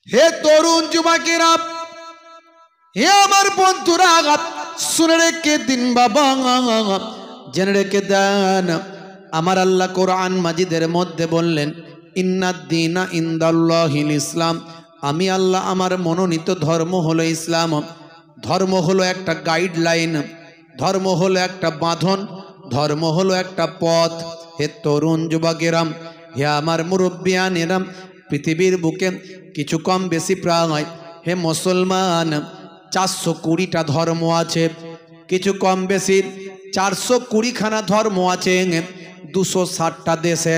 হে তরুণ যুবকেরা, হে আমার বন্ধুরা, শুনে রেখে দিন বাবা, জেনে রেখে দেন। আমার আল্লাহ কোরআন মাজিদের মধ্যে বললেন, ইন্নাদ-দীনা ইনদাল্লাহিল ইসলাম। আমি আল্লাহ, আমার মনোনীত ধর্ম হলো ইসলাম। ধর্ম হলো একটা গাইডলাইন, ধর্ম হলো একটা বাঁধন, ধর্ম হলো একটা পথ। হে তরুণ যুবকেরাম, হে আমার মুরব্বিয়ানেরাম, পৃথিবীর বুকে কিছু কম বেশি প্রায় হে মুসলমান 420টা ধর্ম আছে। কিছু কম বেশি 420খানা ধর্ম আছে 260টা দেশে।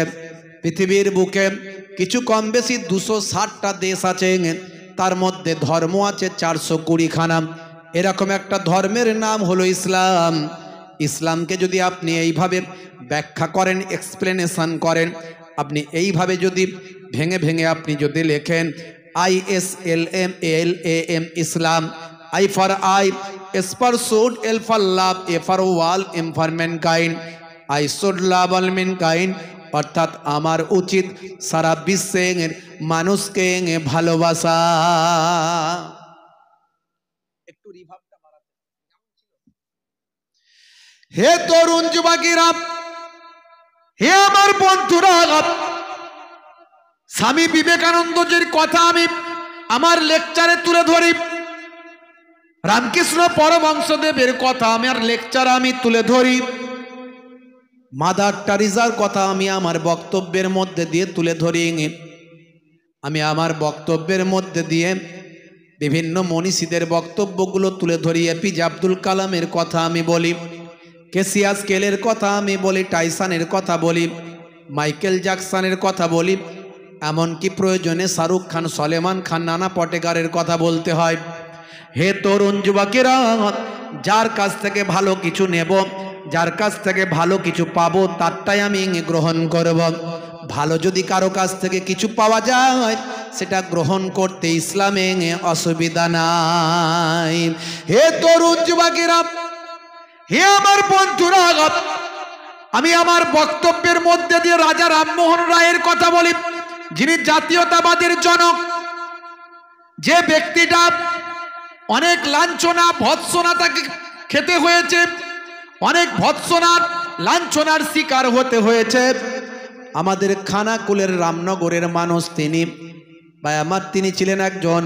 পৃথিবীর বুকে কিছু কম বেশি 260টা দেশ আছে, তার মধ্যে ধর্ম আছে 420খানা। এরকম একটা ধর্মের নাম হলো ইসলাম। ইসলামকে যদি আপনি এইভাবে ব্যাখ্যা করেন, এক্সপ্লেনেশন করেন, আপনি এইভাবে যদি ভেঙে ভেঙে আপনি যদি লেখেন ISLAM Islam, I for I, S for should, L for love, A for wall, M for mankind, I should love all mankind, অর্থাৎ আমার উচিত সারা বিশ্বের মানুষকে ভালোবাসা। একটু রিভাবটা বাড়াতে। হে তরুণ যুবকেরা, হে আমার বন্ধুরা, স্বামী বিবেকানন্দজির কথা আমি আমার লেকচারে তুলে ধরি, রামকৃষ্ণ পরমহংসদেবের কথা আমার লেকচারে আমি তুলে ধরি, মাদার টেরেসার কথা আমি আমার বক্তব্যের মধ্যে দিয়ে তুলে ধরি। আমি আমার বক্তব্যের মধ্যে দিয়ে বিভিন্ন মনীষীদের বক্তব্যগুলো তুলে ধরি। এপিজে আব্দুল কালামের কথা আমি বলি, ক্যাসিয়াস ক্লের কথা আমি বলি, টাইসনের কথা বলি, মাইকেল জ্যাকসনের কথা বলি, এমনকি প্রয়োজনে শাহরুখ খান, সলমান খান, নানা পটেকারের কথা বলতে হয়। হে তরুণ যুবকেরা, যার কাছ থেকে ভালো কিছু নেব, যার কাছ থেকে ভালো কিছু পাবো, তারটাই আমি গ্রহণ করব। ভালো যদি কারো কাছ থেকে কিছু পাওয়া যায়, সেটা গ্রহণ করতে ইসলামে অসুবিধা নাই। হে তরুণ যুবকেরা, হে আমার বন্ধুরা, আমি আমার বক্তব্যের মধ্যে দিয়ে রাজা রামমোহন রায়ের কথা বলি, যিনি জাতীয়তাবাদের জনক। যে ব্যক্তিটা অনেক লাঞ্ছনা ভৎসনা তাকে খেতে হয়েছে, অনেক ভৎসনার লাঞ্ছনার শিকার হতে হয়েছে। আমাদের খানাকুলের রামনগরের মানুষ তিনি, বা আমার তিনি ছিলেন একজন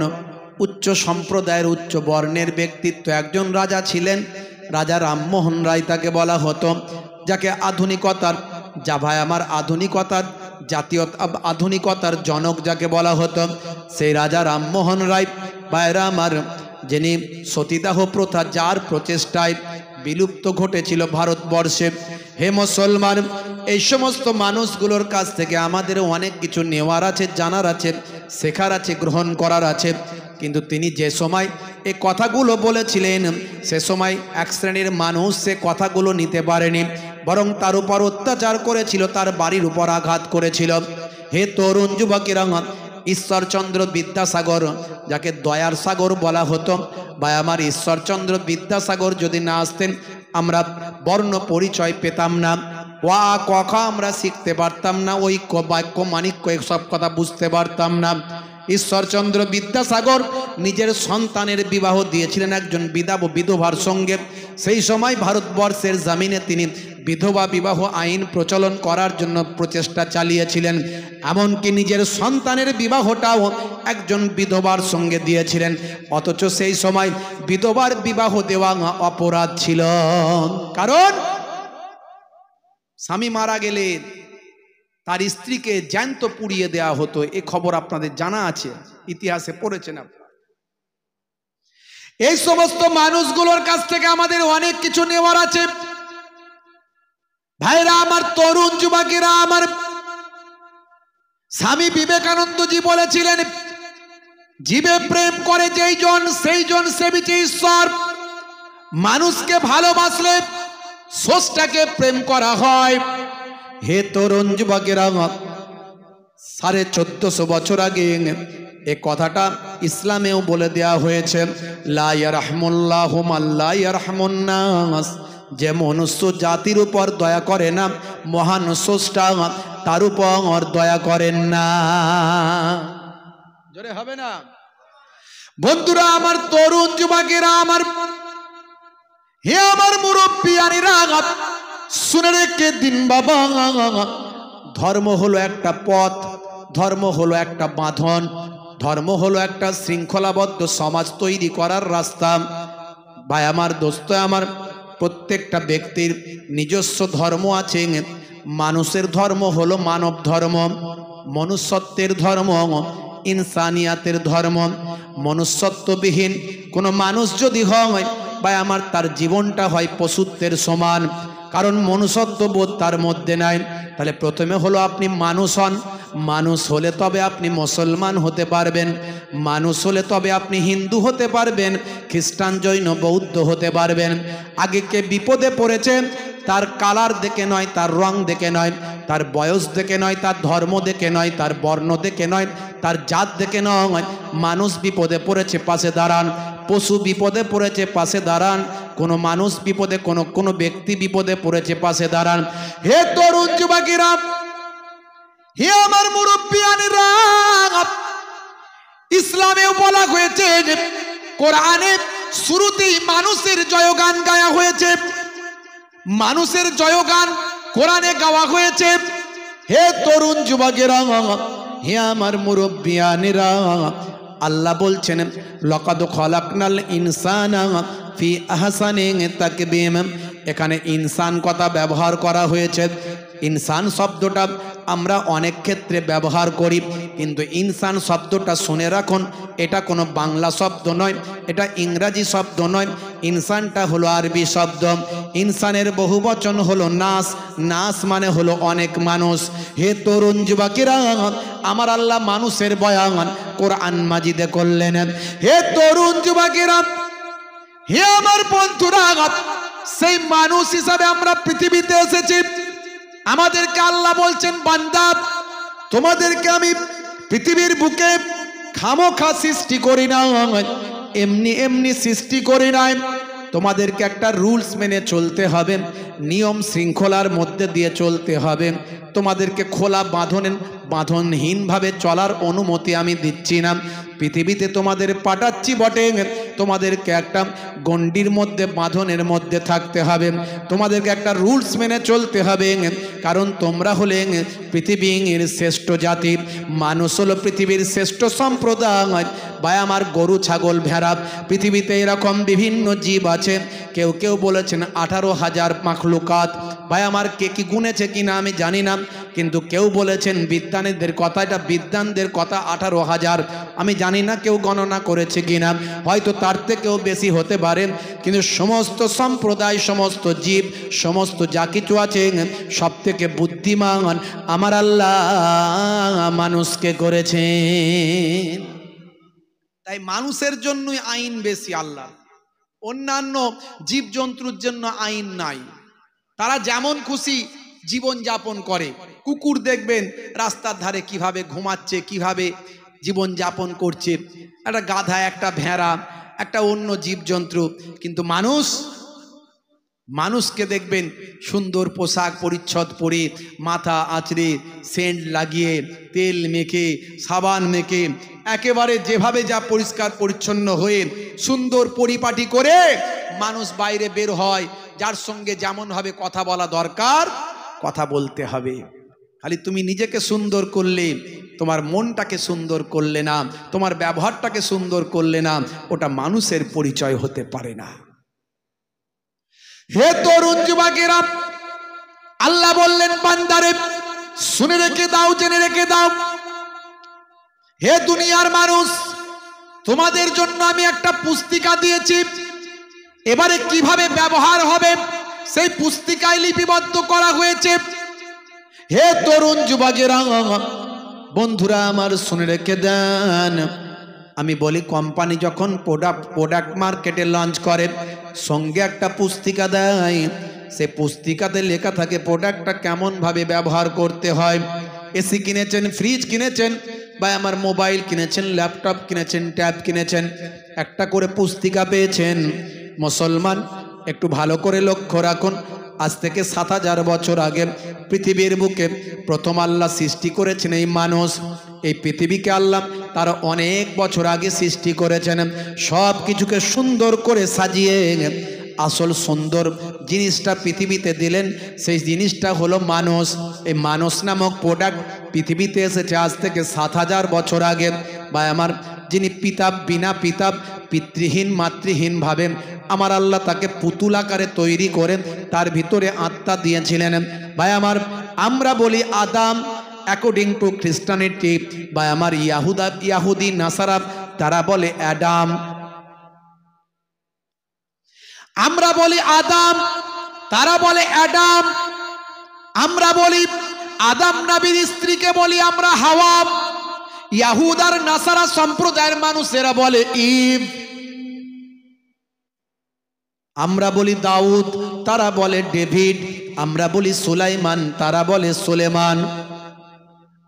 উচ্চ সম্প্রদায়ের উচ্চ বর্ণের ব্যক্তিত্ব, একজন রাজা ছিলেন, রাজা রামমোহন রায় তাকে বলা হতো, যাকে আধুনিকতার ভাই আমার আধুনিকতার জাতীয় আধুনিকতার জনক যাকে বলা হতো, সেই রাজা রামমোহন রায় ভাইরা আমার, যিনি সতীদাহ প্রথা যার প্রচেষ্টায় বিলুপ্ত ঘটেছিল ভারতবর্ষে। হে মুসলমান, এই সমস্ত মানুষগুলোর কাছ থেকে আমাদের অনেক কিছু নেওয়ার আছে, জানার আছে, শেখার আছে, গ্রহণ করার আছে। কিন্তু তিনি যে সময় এই কথাগুলো বলেছিলেন, সে সময় এক শ্রেণীর মানুষ সে কথাগুলো নিতে পারেনি, বরং তার উপর অত্যাচার করেছিল, তার বাড়ির উপর আঘাত করেছিল। হে তরুণ যুবকেরা, ঈশ্বরচন্দ্র বিদ্যাসাগর, যাকে দয়ার সাগর বলা হতো, বা আমার ঈশ্বরচন্দ্র বিদ্যাসাগর যদি না আসতেন, আমরা বর্ণ পরিচয় পেতাম না, ওয়া ক আমরা শিখতে পারতাম না, ওই বাক্য মাণিক্য সব কথা বুঝতে পারতাম না। ঈশ্বরচন্দ্র বিদ্যাসাগর নিজের সন্তানের বিবাহ দিয়েছিলেন একজন বিধবার সঙ্গে। সেই সময় ভারতবর্ষের জমিনে তিনি বিধবা বিবাহ আইন প্রচলন করার জন্য প্রচেষ্টা চালিয়েছিলেন, এমনকি নিজের সন্তানের বিবাহটাও একজন বিধবার সঙ্গে দিয়েছিলেন। অথচ সেই সময় বিধবার বিবাহ দেওয়া অপরাধ ছিল, কারণ স্বামী মারা গেলে তার স্ত্রীকে জ্যান্ত পুড়িয়ে দেওয়া হতো। এ খবর আপনাদের জানা আছে, ইতিহাসে পড়েছেন আপনারা। এই সমস্ত মানুষগুলোর কাছ থেকে আমাদের অনেক কিছু নেওয়ার আছে। ভাইরা আমার, তরুণ যুবকেরা আমার, স্বামী বিবেকানন্দজি বলেছিলেন, জীবে প্রেম করে যেই জন সেই জন সেবিছে ঈশ্বর। মানুষকে ভালোবাসলে স্রষ্টাকে প্রেম করা হয়। হে তরুণ যুবকেরা, 1450 বছর আগে এ কথাটা ইসলামেও বলে দেয়া হয়েছে, লা ইয়ারহামুল্লাহু মান লা ইয়ারহামুন নাস। যে মনুষ্য জাতির উপর দয়া করে না, মহান স্রষ্টা তার উপর দয়া করেন না। জোরে হবে না? বন্ধুরা আমার, তরুণ যুবকেরা আমার, হে আমার মুরব্বিয়ানিরা, শুনে রেখে দিন বাবা, ধর্ম হলো একটা পথ, ধর্ম হলো একটা বাঁধন, ধর্ম হলো একটা শৃঙ্খলাবদ্ধ সমাজ তৈরি করার রাস্তা। ভাই আমার, দোস্ত আমার, প্রত্যেকটা ব্যক্তির নিজস্ব ধর্ম আছে। মানুষের ধর্ম হলো মানব ধর্ম, মনুষ্যত্বের ধর্ম, ইনসানিয়াতের ধর্ম। মনুষ্যত্ববিহীন কোনো মানুষ যদি হয় ভাই আমার, তার জীবনটা হয় পশুত্বের সমান, কারণ মনুষ্যত্ববোধ তার মধ্যে নাই। তাহলে প্রথমে হলো আপনি মানুষ হন, মানুষ হলে তবে আপনি মুসলমান হতে পারবেন, মানুষ হলে তবে আপনি হিন্দু হতে পারবেন, খ্রিস্টান জৈন বৌদ্ধ হতে পারবেন। আগে কে বিপদে পড়েছে তার কালার দেখে নয়, তার রং দেখে নয়, তার বয়স দেখে নয়, তার ধর্ম দেখে নয়, তার বর্ণ দেখে নয়, তার জাত দেখে নয়। মানুষ বিপদে পড়েছে পাশে দাঁড়ান, পশু বিপদে পড়েছে পাশে দাঁড়ান, কোনো মানুষ বিপদে, কোনো ব্যক্তি বিপদে পড়েছে পাশে দাঁড়ান। হে তরুণ যুবকেরা, হে আমার মুরব্বিয়ানেরা, ইসলামেও বলা হয়েছে, কোরআনে শুরুতেই মানুষের জয়গান গায়া হয়েছে, মানুষের জয়গান কোরআনে গাওয়া হয়েছে। হে তরুণ যুবকেরা, হে আমার মুরব্বিয়ানেরা, আল্লাহ বলছেন লাকাদ খালাকনাল ইনসানা ফি আহসানি তাকবীম। এখানে ইনসান কথা ব্যবহার করা হয়েছে। ইনসান শব্দটা আমরা অনেক ক্ষেত্রে ব্যবহার করি, কিন্তু ইনসান শব্দটা শুনে রাখুন, এটা কোনো বাংলা শব্দ নয়, এটা ইংরাজি শব্দ নয়। ইনসানটা হলো আরবি শব্দ। ইনসানের বহুবচন হলো নাস, নাস মানে হলো অনেক মানুষ। হে তরুণ যুবকেরা, আমার আল্লাহ মানুষের বয়ান কোরআন মাজিদে করলেন। হে তরুণ যুবকেরা, হে আমার বন্ধুরা, সেই মানুষ হিসাবে আমরা পৃথিবীতে এসেছি। আমাদেরকে আল্লাহ বলছেন, বান্দা, তোমাদেরকে আমি পৃথিবীর বুকে খামোখা সৃষ্টি করি না, এমনি এমনি সৃষ্টি করি নাই। তোমাদেরকে একটা রুলস মেনে চলতে হবে, নিয়ম শৃঙ্খলার মধ্যে দিয়ে চলতে হবে। তোমাদেরকে খোলা বাঁধনহীনভাবে চলার অনুমতি আমি দিচ্ছি না। পৃথিবীতে তোমাদের পাঠাচ্ছি বটে, তোমাদেরকে একটা গণ্ডির মধ্যে, বাঁধনের মধ্যে থাকতে হবে, তোমাদেরকে একটা রুলস মেনে চলতে হবে, কারণ তোমরা হলে পৃথিবীর শ্রেষ্ঠ জাতি। মানুষ হলো পৃথিবীর শ্রেষ্ঠ সম্প্রদায়। ভাই আমার, গরু ছাগল ভেড়া, পৃথিবীতে এরকম বিভিন্ন জীব আছে। কেউ কেউ বলেছেন 18,000 মাখলুকাত। ভাই আমার, কে কি গুনেছে কিনা আমি জানি না, কিন্তু কেউ বলেছেন, বিজ্ঞানীদের কথা, এটা বিজ্ঞানদের কথা, 18,000। আমি জানি না কেউ গণনা করেছে কিনা, হয়তো তার থেকেও বেশি হতে পারে। কিন্তু সমস্ত সম্প্রদায়, সমস্ত জীব, সমস্ত যা কিছু আছে, সব থেকে বুদ্ধিমান আমার আল্লাহ মানুষকে করেছেন। তাই মানুষের জন্যই আইন বেশি আল্লাহ, অন্যান্য জীবজন্তুর জন্য আইন নাই। তারা যেমন খুশি জীবন যাপন করে। কুকুর দেখবেন রাস্তার ধারে কিভাবে ঘুমাচ্ছে, কিভাবে জীবন যাপন করছে, একটা গাধা, একটা ভেড়া, একটা অন্য জীবজন্তু। কিন্তু মানুষকে দেখবেন সুন্দর পোশাক পরিচ্ছদ পরে, মাথা আঁচড়ে, সেন্ট লাগিয়ে, তেল মেখে, সাবান মেখে, একেবারে যেভাবে যা পরিষ্কার পরিচ্ছন্ন হয়ে সুন্দর পরিপাটি করে মানুষ বাইরে বের হয়। যার সঙ্গে যেমন ভাবে কথা বলা দরকার কথা বলতে হবে। খালি তুমি নিজেকে সুন্দর করলে, তোমার মনটাকে সুন্দর করলে না, তোমার ব্যবহারটাকে সুন্দর করলে না, ওটা মানুষের পরিচয় হতে পারে না। হে তরুণ যুবকেরা, আল্লাহ বললেন, বান্দারে শুনে রেখে দাও, জেনে রেখে দাও, হে দুনিয়ার মানুষ, তোমাদের জন্য আমি একটা পুস্তিকা দিয়েছি। এবারে কিভাবে ব্যবহার হবে সেই পুস্তিকায় লিপিবদ্ধ করা হয়েছে। হে তরুণ যুবকেরা, বন্ধুরা আমার, শুনে রেখে দেন। আমি বলি, কোম্পানি যখন প্রোডাক্ট মার্কেটে লঞ্চ করে, সঙ্গে একটা পুস্তিকা দেয়। সে পুস্তিকাতে লেখা থাকে প্রোডাক্টটা কেমন ভাবে ব্যবহার করতে হয়। এসি কিনেছেন, ফ্রিজ কিনেছেন, বা আমার মোবাইল কিনেছেন, ল্যাপটপ কিনেছেন, ট্যাব কিনেছেন, একটা করে পুস্তিকা পেয়েছেন। মুসলমান, একটু ভালো করে লক্ষ্য রাখুন, আজ থেকে 7,000 বছর আগে পৃথিবীর বুকে প্রথম আল্লাহ সৃষ্টি করেছেন এই মানুষ। এই পৃথিবীকে আল্লাহ তার অনেক বছর আগে সৃষ্টি করেছেন, সব কিছুকে সুন্দর করে সাজিয়ে আসল সুন্দর জিনিসটা পৃথিবীতে দিলেন। সেই জিনিসটা হলো মানুষ। এই মানুষ নামক প্রোডাক্ট পৃথিবীতে এসেছে আজ থেকে 7,000 বছর আগে। বা আমার যিনি পিতা, বিনা পিতা, পিতৃহীন মাতৃহীন ভাবে আমার আল্লাহ তাকে পুতুল আকারে তৈরি করে তার ভিতরে আত্মা দিয়েছিলেন। ভাই আমার, আমরা বলি আদাম, অ্যাকর্ডিং টু খ্রিস্টানিটি বা আমার ইয়াহুদি নাসারা তারা বলে অ্যাডাম। আমরা বলি আদাম, তারা বলে অ্যাডাম। আমরা বলি আদাম নবীর স্ত্রীকে বলি আমরা হাওয়া। ইয়াহুদার নাসারা সম্প্রদায়ের মানুষেরা বলে ঈভ। আমরা বলি দাউদ, তারা বলে ডেভিড। আমরা বলি সুলাইমান, তারা বলে সুলেমান।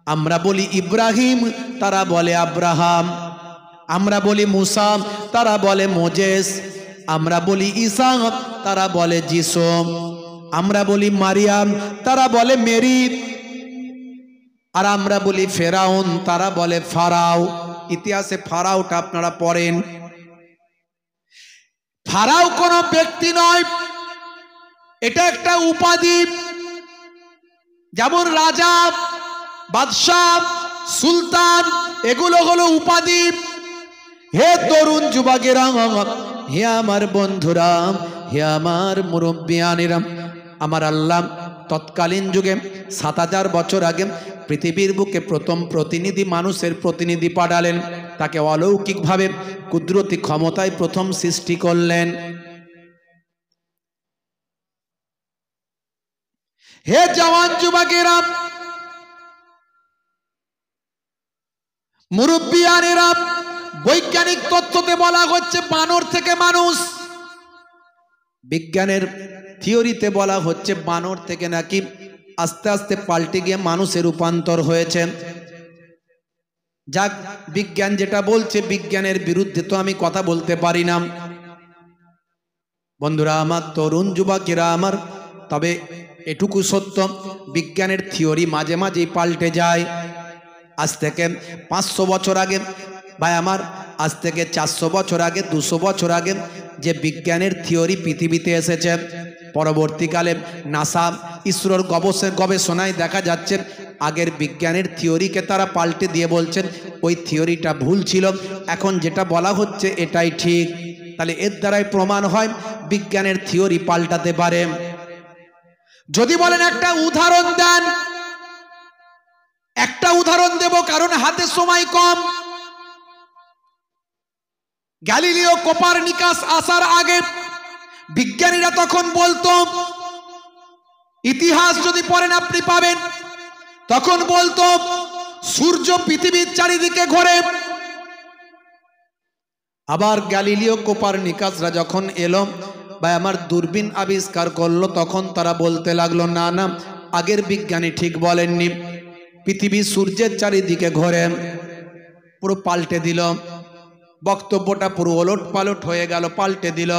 আমরা বলি ইব্রাহিম, তারা বলে আব্রাহাম। আমরা বলি মুসা, তারা বলে মোজেস। আমরা বলি ঈসা, তারা বলে যিশু। আমরা বলি মারিয়াম, তারা বলে মেরি। আর আমরা বলি ফেরাউন, তারা বলে ফারাও। ইতিহাসে ফারাওটা আপনারা পড়েন। ফারাও কোনো ব্যক্তি নয়, এটা একটা উপাধি। যেমন রাজা, বাদশাহ, সুলতান, এগুলো হলো উপাধি। হে তরুণ যুবকেরা, হে আমার বন্ধুরা, হে আমার মুরব্বিয়ানেরা, আমার আল্লাহ তৎকালীন যুগে 7,000 বছর আগে পৃথিবীর বুকে প্রথম প্রতিনিধি, মানুষের প্রতিনিধি পাঠালেন। তাকে অলৌকিকভাবে কুদরতি ক্ষমতায় প্রথম সৃষ্টি করলেন। হে জওয়ান যুবকেরা, মুরব্বিয়ানেরা, বৈজ্ঞানিক তত্ত্বতে বলা হচ্ছে বানর থেকে মানুষ। বিজ্ঞানের থিওরিতে বলা হচ্ছে বানর থেকে নাকি আস্তে আস্তে পাল্টে গিয়ে মানুষের রূপান্তর হয়েছে। যাক, বিজ্ঞান যেটা বলছে, বিজ্ঞানের বিরুদ্ধে তো আমি কথা বলতে পারি না। বন্ধুরা আমার, তরুণ যুবকেরা আমার, তবে এটুকু সত্য, বিজ্ঞানের থিওরি মাঝে মাঝেই পাল্টে যায়। আজ থেকে 500 বছর আগে ভাই আমার, আজ থেকে 400 বছর আগে, 200 বছর আগে যে বিজ্ঞানের থিওরি পৃথিবীতে এসেছে, পরবর্তীকালে নাসা, ইসরোর গবেষণায় দেখা যাচ্ছে আগের বিজ্ঞানের থিওরিকে তারা পাল্টে দিয়ে বলছেন ওই থিওরিটা ভুল ছিল, এখন যেটা বলা হচ্ছে এটাই ঠিক। তাহলে এর দ্বারাই প্রমাণ হয় বিজ্ঞানের থিওরি পাল্টাতে পারে। যদি বলেন একটা উদাহরণ দেন, একটা উদাহরণ দেব, কারণ হাতে সময় কম। গ্যালিলিও কোপারনিকাস আসার আগে বিজ্ঞানীরা তখন বলতো, ইতিহাস যদি পড়েন আপনি পাবেন, তখন বলতো সূর্য পৃথিবীর চারিদিকে ঘোরে। আবার গ্যালিলিও কোপারনিকাসরা যখন এলো বা আমার দূরবীন আবিষ্কার করলো, তখন তারা বলতে লাগলো না না, আগের বিজ্ঞানী ঠিক বলেননি, পৃথিবী সূর্যের চারিদিকে ঘোরে। পুরো পাল্টে দিল বক্তব্যটা, পুরো ওলট পালট হয়ে গেল, পাল্টে দিল।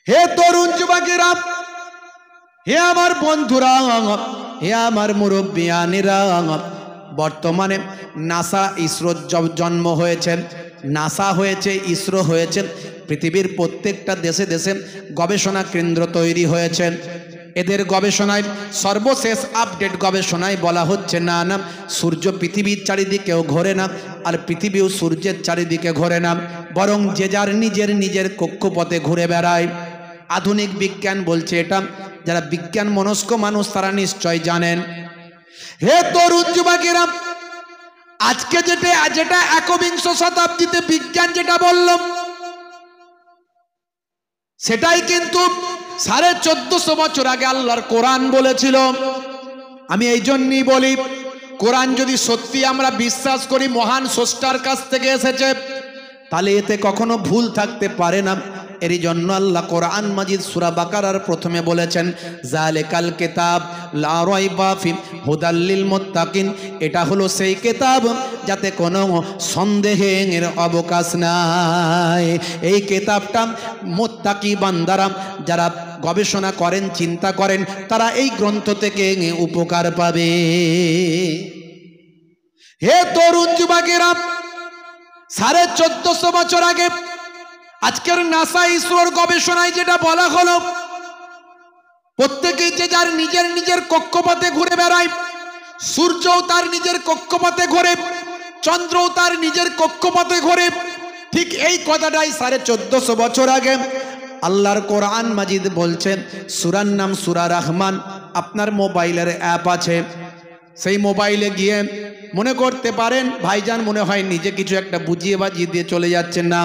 হে তরুণ যুবকেরা, হে আমার বন্ধুরা, হে আমার মুরব্বিয়ানেরা, বর্তমানে নাসা, ইসরোর জন্ম হয়েছে। নাসা হয়েছে, ইসরো হয়েছে, পৃথিবীর প্রত্যেকটা দেশে দেশে গবেষণা কেন্দ্র তৈরি হয়েছে। এদের গবেষণায়, সর্বশেষ আপডেট গবেষণায় বলা হচ্ছে না না, সূর্য পৃথিবীর চারিদিকেও ঘোরে না, আর পৃথিবীও সূর্যের চারিদিকে ঘোরে না, বরং যে যার নিজের নিজের কক্ষপথে ঘুরে বেড়ায়। আধুনিক বিজ্ঞান বলছে এটা। যারা বিজ্ঞান মনস্ক মানুষ তারা নিশ্চয় জানেন। হে তরুণ যুবকেরা, আজকে যেটা 21 শতাব্দীতে বিজ্ঞান যেটা বলল, সেটাই কিন্তু 1450 বছর আগে আল্লাহর কোরআন বলেছিল। আমি এই জন্যই বলি, কোরআন যদি সত্যি আমরা বিশ্বাস করি মহান স্রষ্টার কাছ থেকে এসেছে, তাহলে এতে কখনো ভুল থাকতে পারে না। এরই জন্য আল্লাহ কোরআন মাজিদ সূরা বাকারার প্রথমে বলেছেন, যালিকাল কিতাব লা রাইবা ফি হুদাল লিল মুত্তাকিন। এটা হলো সেই কিতাব যাতে কোনো সন্দেহের অবকাশ নাই। এই কিতাবটা মুত্তাকি বান্দারা যারা গবেষণা করেন, চিন্তা করেন, তারা এই গ্রন্থ থেকে উপকার পাবে। হে তরুণ যুবকেরা, 1450 বছর আগে আজকের নাসা ইসরোর গবেষণায় যেটা বলা হলো, প্রত্যেকেই যে যার নিজের নিজের কক্ষপথে ঘুরে বেড়ায়, সূর্যও তার নিজের কক্ষপথে ঘোরে, চন্দ্রও তার নিজের কক্ষপথে ঘোরে। ঠিক এই কথাটাই 1450 বছর আগে আল্লাহর কোরআন মাজিদ বলছেন। সূরার নাম সূরা রহমান। আপনার মোবাইলের অ্যাপ আছে, সেই মোবাইলে গিয়ে মনে করতে পারেন ভাইজান মনে হয় নিজে কিছু একটা বুঝিয়ে বাজিয়ে দিয়ে চলে যাচ্ছেন না,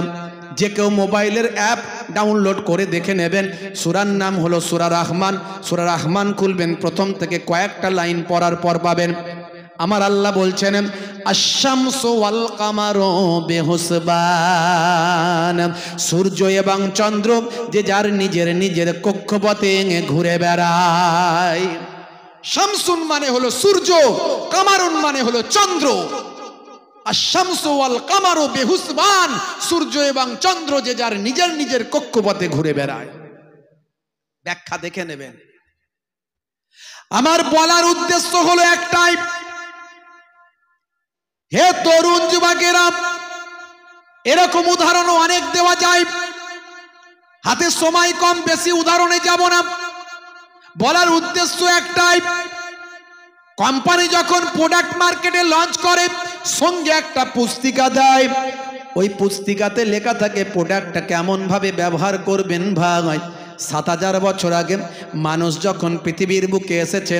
যে কেউ মোবাইলের অ্যাপ ডাউনলোড করে দেখে নেবেন। সূরার নাম হলো সূরা রহমান। সূরা রহমান খুলবেন, প্রথম থেকে কয়েকটা লাইন পড়ার পর পাবেন আমার আল্লাহ বলছেন, আশ-শামসু ওয়াল কামারু বিহুসবান, সূর্য এবং চন্দ্র যে যার নিজের নিজের কক্ষপথে ঘুরে বেড়ায়। শামসুন মানে হলো সূর্য, কামারুন মানে হলো চন্দ্র। আশ-শামসু ওয়াল কামারু বিহুসবান, সূর্য এবং চন্দ্র যে যার নিজের নিজের কক্ষপথে ঘুরে বেড়ায়। ব্যাখ্যা দেখে নেবেন। আমার বলার উদ্দেশ্য হলো একটাই, হে তরুণ যুবকেরা, এরকম উদাহরণও অনেক দেওয়া যায়, হাতে সময় কম, বেশি উদাহরণে যাব না। বলার উদ্দেশ্য একটাই, কোম্পানি যখন প্রোডাক্ট মার্কেটে লঞ্চ করে সঙ্গে একটা পুস্তিকা দেয়, ওই পুস্তিকাতে লেখা থাকে প্রোডাক্টটা কেমন ভাবে ব্যবহার করবেন। ভাই 7000 বছর আগে মানুষ যখন পৃথিবীর বুকে এসেছে,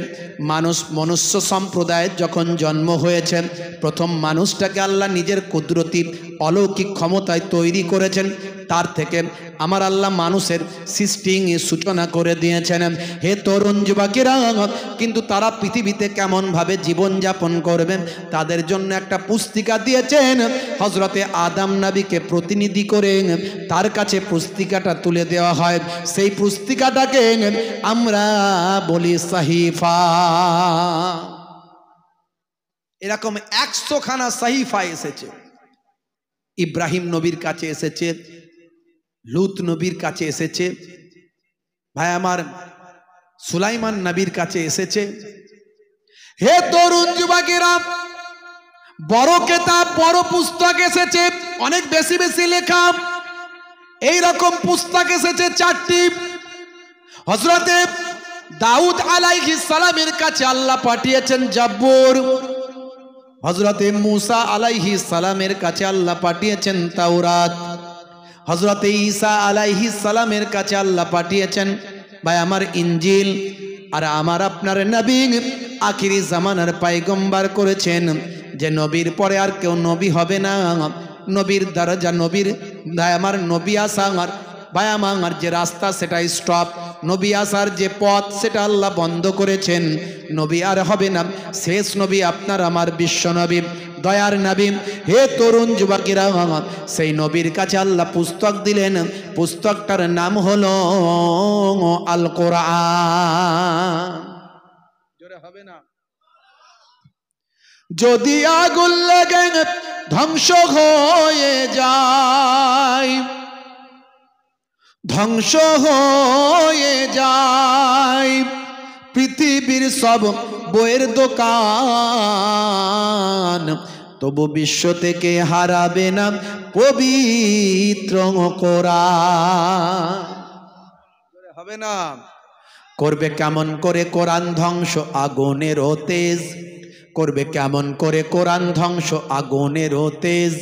মনুষ্য সম্প্রদায়ের যখন জন্ম হয়েছে, প্রথম মানুষটাকে আল্লাহ নিজের কুদরতি অলৌকিক ক্ষমতায় তৈরি করেছেন। তার থেকে আমার আল্লাহ মানুষের সৃষ্টি সূচনা করে দিয়েছেন। হে তরুণ যুবকেরা, কিন্তু তারা পৃথিবীতে কেমনভাবে জীবনযাপন করবেন তাদের জন্য একটা পুস্তিকা দিয়েছেন। হজরতে আদম নবীকে প্রতিনিধি করে তার কাছে পুস্তিকাটা তুলে দেওয়া হয়। সেই পুস্তিকাটাকে আমরা বলি সাহিফা। এরকম 100 খানা সাহিফা এসেছে। ইব্রাহিম নবীর কাছে এসেছে, লূত নবীর কাছে এসেছে, ভাই আমার সুলাইমান নবীর কাছে এসেছে। হে তরুণ যুবকেরা, বড় কিতাব, বড় পুস্তক এসেছে, অনেক বেশি বেশি লেখা। এই রকম পুস্তক এসেছে 4টি। হযরতে দাউদ আলাইহিস সালামের কাছে আল্লাহ পাঠিয়েছেন জাবুর। হযরতে মূসা আলাইহিস সালামের কাছে আল্লাহ পাঠিয়েছেন তাওরাত। হযরতে ঈসা আলাইহিস সালামের কাছে আল্লাহ পাঠিয়েছেন ভাই আমার ইনজিল। আর আমার আপনার নবী আখিরি জামানার পয়গম্বর করেছেন যে নবীর পরে আর কেউ নবী হবে না। নবীর দরজা, নবীর ভাই আমার নবী আসার ভাই আমার যে রাস্তা সেটা স্টপ, নবী আসার যে পথ সেটা আল্লাহ বন্ধ করেছেন। নবী আর হবে না। শেষ নবী আপনার আমার বিশ্ব নবী, দয়ার নবী। হে তরুণ যুবকেরা, সেই নবীর কাছে আল্লাহ পুস্তক দিলেন। পুস্তকটার নাম হলো আল কোরআন। জোরে হবে না? যদি আগুন লাগে ধ্বংস হয়ে যায়, ধ্বংস হয়ে যায় পৃথিবীর সব বইয়ের দোকান, তবু বিশ্ব থেকে হারাবে না পবিত্র কোরআন। হবে না? করবে কেমন করে কোরআন ধ্বংস আগুনের তেজ, করবে কেমন করে কোরআন ধ্বংস আগুনের তেজ।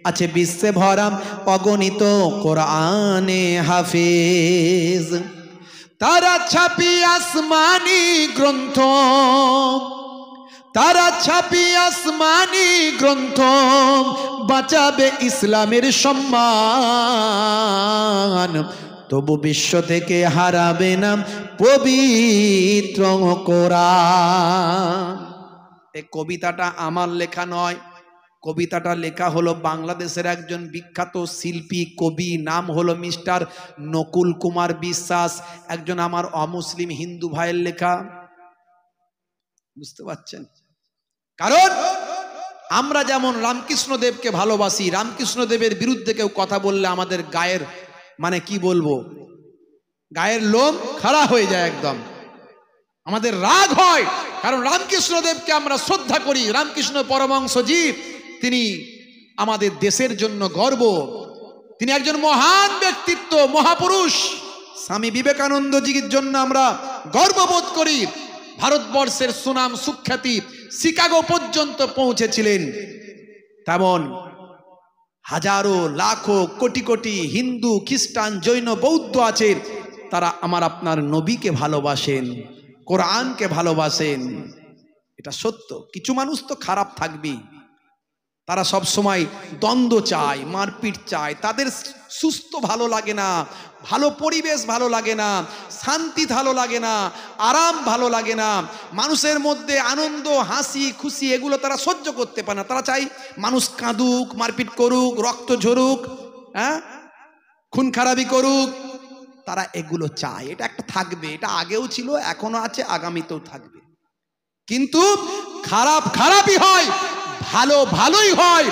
আছে বিশ্বে ভরা অগণিত কোরআনে হাফেজ, তারা ছাপি আসমানি গ্রন্থ, তারা ছাপি আসমানি গ্রন্থ, বাঁচাবে ইসলামের সম্মান, তবু বিশ্ব থেকে হারাবে না পবিত্র কোরআন। এই কবিতাটা আমার লেখা নয়, কবিতাটা লেখা হলো বাংলাদেশের একজন বিখ্যাত শিল্পী কবি, নাম হলো মিস্টার নকুল কুমার বিশ্বাস, একজন আমার অমুসলিম হিন্দু ভাইয়ের লেখা। বুঝতে পারছেন? কারণ আমরা যেমন রামকৃষ্ণ দেবকে ভালোবাসি, রামকৃষ্ণ দেবের বিরুদ্ধে কেউ কথা বললে আমাদের গায়ের মানে কি বলবো, গায়ের লোম খাড়া হয়ে যায়, একদম আমাদের রাগ হয়। কারণ রামকৃষ্ণদেবকে আমরা শ্রদ্ধা করি। রামকৃষ্ণ পরমহংসজি তিনি আমাদের দেশের জন্য গর্ব। তিনি একজন মহান ব্যক্তিত্ব, মহাপুরুষ। স্বামী বিবেকানন্দজির জন্য আমরা গর্ববোধ করি। ভারতবর্ষের সুনাম সুখ্যাতি শিকাগো পর্যন্ত পৌঁছেছিলেন। তেমন হাজারো লাখো কোটি কোটি হিন্দু, খ্রিস্টান, জৈন, বৌদ্ধ আছে, তারা আমার আপনার নবীকে ভালোবাসেন, কোরআনকে ভালোবাসেন। এটা সত্য। কিছু মানুষ তো খারাপ থাকবেই, তারা সব সময় দ্বন্দ্ব চায়, মারপিট চায়, তাদের সুস্থ ভালো লাগে না, ভালো পরিবেশ ভালো লাগে না, শান্তি ভালো লাগে না, আরাম ভালো লাগে না, মানুষের মধ্যে আনন্দ, হাসি, খুশি এগুলো তারা সহ্য করতে পারে না। তারা চায় মানুষ কাঁদুক, মারপিট করুক, রক্ত ঝরুক, খুন খারাপি করুক, তারা এগুলো চায়। এটা একটা থাকবে, এটা আগেও ছিল, এখনো আছে, আগামীতেও থাকবে। কিন্তু খারাপ খারাপই হয়, ভালো ভালোই হয়।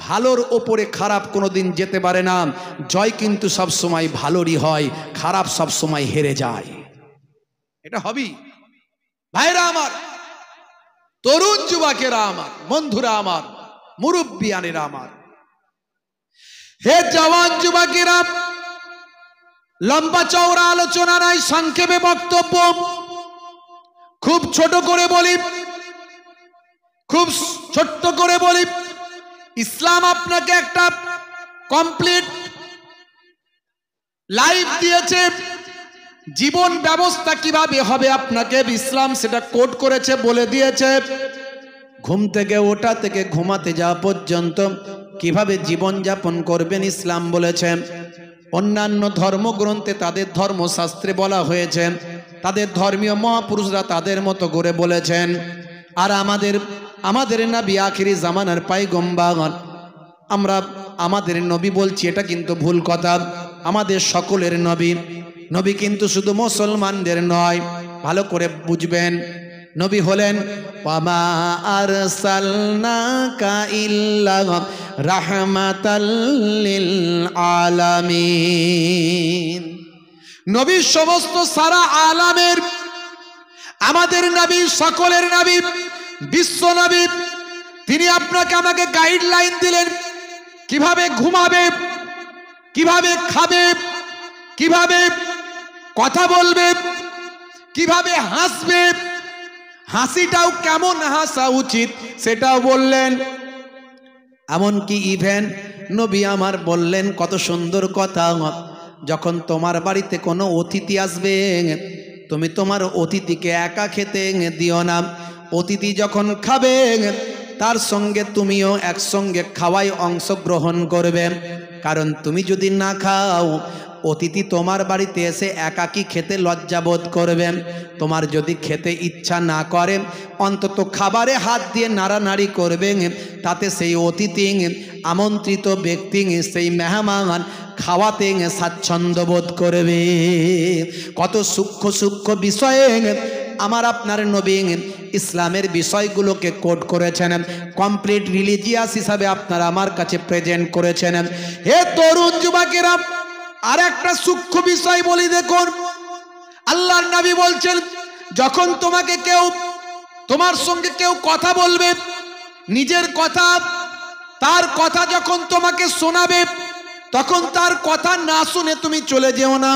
ভালোর ওপরে খারাপ কোনোদিন যেতে পারে না। জয় কিন্তু সব সময় ভালোরই হয়, খারাপ সব সময় হেরে যায়। এটা হবেই। ভাইরা আমার, তরুণ যুবকেরা আমার, বন্ধুরা আমার, মুরব্বিয়ানেরা আমার, হে জওয়ান যুবকেরা, লম্বা চওড়া আলোচনা নাই, সংক্ষেপে বক্তব্য, খুব ছোট করে বলি, খুব ছোট্ট করে বলি। ইসলাম আপনাকে একটা কমপ্লিট লাইফ দিয়েছে। জীবন ব্যবস্থা কিভাবে হবে আপনাকে ইসলাম সেটা কোড করেছে, বলে দিয়েছে। ঘুম থেকে ওঠা থেকে ঘুমাতে যাওয়া পর্যন্ত কিভাবে জীবন যাপন করবেন ইসলাম বলেছে। অন্যান্য ধর্মগ্রন্থে তাদের ধর্মশাস্ত্রে বলা হয়েছে, তাদের ধর্মীয় মহাপুরুষরা তাদের মতো করে বলেছেন। আর আমাদের নবী আখিরি জামানার পয়গম্বর, আমরা আমাদের নবী বলছি, এটা কিন্তু ভুল কথা। আমাদের সকলের নবী কিন্তু শুধু মুসলমানদের নয়, ভালো করে বুঝবেন। নবী হলেন ওয়ামা আরসালনাকা ইল্লা রাহমাতাল লিল আলামিন। নবী সমস্ত সারা আলামের, আমাদের নবী সকলের নবী, বিশ্ব নবী। তিনি আপনাকে আমাকে গাইডলাইন দিলেন কিভাবে ঘুমাবে, কিভাবে খাবে, কিভাবে কথা বলবে, কিভাবে হাসবে, হাসিটাও কেমন হাসা উচিত সেটাও বললেন। এমনকি ইভেন নবী আমার বললেন কত সুন্দর কথা, যখন তোমার বাড়িতে কোনো অতিথি আসবে, তুমি তোমার অতিথিকে একা খেতে দিও না। অতিথি যখন খাবে তার সঙ্গে তুমিও একসঙ্গে খাওয়ায় অংশগ্রহণ করবে। কারণ তুমি যদি না খাও, অতিথি তোমার বাড়িতে এসে একাকী খেতে লজ্জাবোধ করবে। তোমার যদি খেতে ইচ্ছা না করে, অন্তত খাবারে হাত দিয়ে নাড়ানাড়ি করবে, তাতে সেই অতিথি, আমন্ত্রিত ব্যক্তি, সেই মেহমান খাওয়াতে স্বাচ্ছন্দ্য বোধ করবে। কত সূক্ষ্ম সূক্ষ্ম বিষয়ে আমার আপনার নবী ইসলামের বিষয়গুলোকে কোড করেছেন, কমপ্লিট রিলিজিয়াস হিসাবে আপনারা আমার কাছে প্রেজেন্ট করেছেন। হে তরুণ যুবকেরা, আর একটা সূক্ষ্ম বিষয় বলি, দেখুন আল্লাহর নবী বলছেন, যখন তোমার সঙ্গে কেউ কথা বলবে, নিজের কথা, তার কথা যখন তোমাকে শোনাবে, তখন তার কথা না শুনে তুমি চলে যেও না।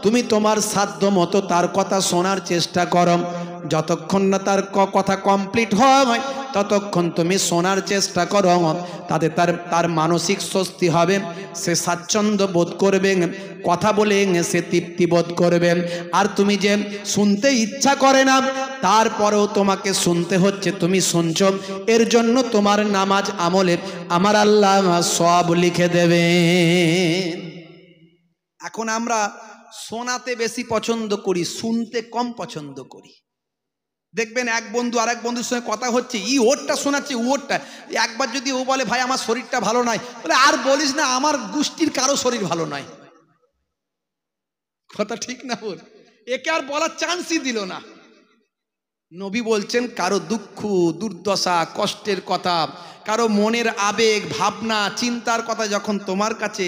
তুমি তোমার সাধ্য মতো তার কথা শোনার চেষ্টা করো। যতক্ষণ না তার কথা কমপ্লিট হয় ততক্ষণ তুমি শোনার চেষ্টা করো। তাতে তার মানসিক স্বস্তি হবে, সে স্বাচ্ছন্দ্য বোধ করবে, কথা বলে সে তৃপ্তি বোধ করবে। আর তুমি যে শুনতে ইচ্ছা করে না, তারপরেও তোমাকে শুনতে হচ্ছে, তুমি শুনছো, এর জন্য তোমার নামাজ আমলে আমার আল্লাহ সওয়াব লিখে দেবে। এখন আমরা শোনাতে বেশি পছন্দ করি, শুনতে কম পছন্দ করি। দেখবেন এক বন্ধু আরেক বন্ধুর সঙ্গে কথা হচ্ছে, ওরটা শোনাচ্ছে, ওরটা। একবার যদি ও বলে ভাই আমার শরীরটা ভালো নয়, বলে আর বলিস না, আমার গোষ্ঠীর কারো শরীর ভালো নয়। কথা ঠিক না? বল, একে আর বলার চান্সই দিল না। নবী বলছেন কারো দুঃখ, দুর্দশা, কষ্টের কথা, কারো মনের আবেগ, ভাবনা, চিন্তার কথা যখন তোমার কাছে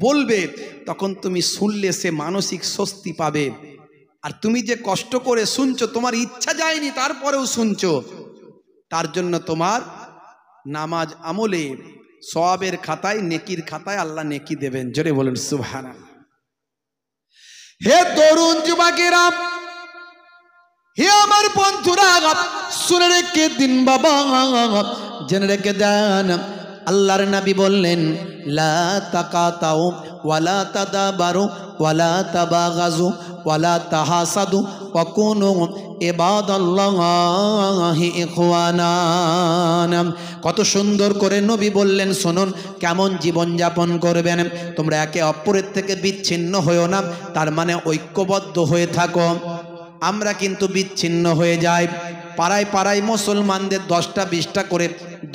বলবে, তখন তুমি শুনলে সে মানসিক স্বস্তি পাবে। আর তুমি যে কষ্ট করে শুনছো, তোমার ইচ্ছা যায়নি তারপরেও শুনছো, তার জন্য তোমার নামাজ আমলে সওয়াবের খাতায়, নেকির খাতায় আল্লাহ নেকি দেবেন। জোরে বলুন সুবহানাল্লাহ। হে তরুণ যুবকেরা, হে আমার বন্ধুরা, শুনে রেখে দিন বাবা, জেনে রেখে দেন, আল্লাহর নবী বললেন লা তাকাতাউ ওয়ালা তাদাবারু ওয়ালা তাবাগাজু ওয়ালা তাহাসাদু ওয়া কুনু ইবাদাল্লাহি ইখওয়ানা। কত সুন্দর করে নবী বললেন, শুনুন কেমন জীবন যাপন করবেন। তোমরা একে অপরের থেকে বিচ্ছিন্ন হয়েও না, তার মানে ঐক্যবদ্ধ হয়ে থাকো। আমরা কিন্তু বিচ্ছিন্ন হয়ে যাই। পাড়ায় পাড়ায় মুসলমানদের 10টা 20টা করে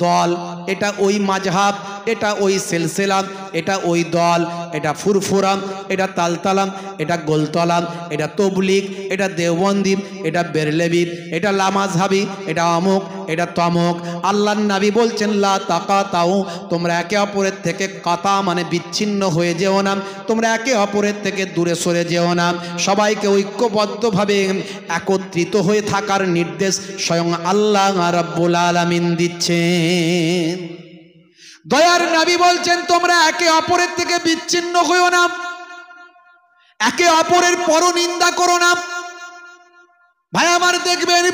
দল, এটা ওই মাযহাব, এটা ওই সিলসিলা, এটা ওই দল, এটা ফুরফুরাম, এটা তালতালাম, এটা গোলতলাম, এটা তবলিগ, এটা দেওবন্দি, এটা বেরলেবি, এটা লামাজহাবি, এটা অমুক, এটা তমুক। আল্লাহর নবী বলছেন লা তাকাতাউ, তোমরা একে অপরের থেকে কাতা মানে বিচ্ছিন্ন হয়ে যেও না, তোমরা একে অপরের থেকে দূরে সরে যেও না। সবাইকে ঐক্যবদ্ধভাবে একত্রিত হয়ে থাকার নির্দেশ স্বয়ং আল্লাহ রাব্বুল আলামিন দিচ্ছেন। দয়ার নবী বলছেন তোমরা একে অপরের থেকে বিচ্ছিন্ন হইও না, একে অপরের পরনিন্দা করো না। ভাই আমার দেখবেন,